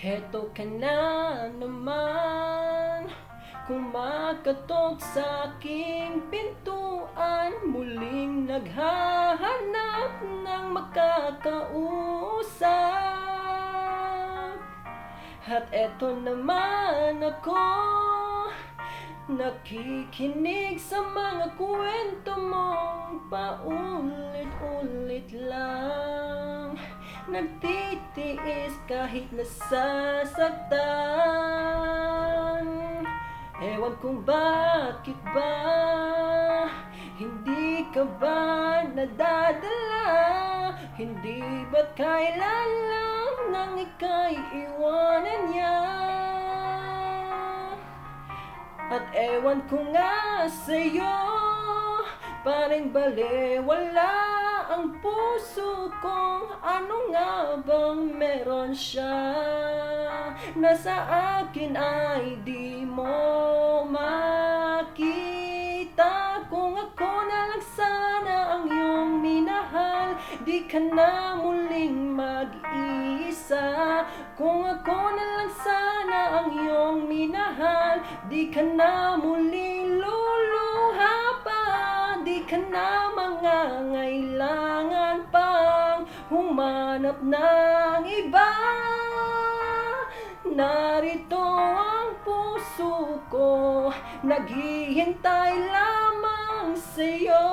Heto ka na naman, kumakatok sa aking pintuan, muling naghahanap ng makakausap. At eto naman ako, nakikinig sa mga kwento mong paulit-ulit lang, nagtitiis kahit nasasaktan. Ewan kung bakit ba hindi ka ba nadadala, hindi ba't kailan lang nang ika'y iwanan niya. At ewan ko nga sa'yo, parang balewala ang puso ko. Ano nga bang meron siya na sa akin ay di mo makita? Kung ako na lang sana ang iyong minahal, di ka na muling mag-iisa. Kung ako na lang sana ang iyong minahal, di ka na muling luluha pa, di ka na mangangailangan pang humanap ng iba. Narito ang puso ko, naghihintay lamang sa'yo.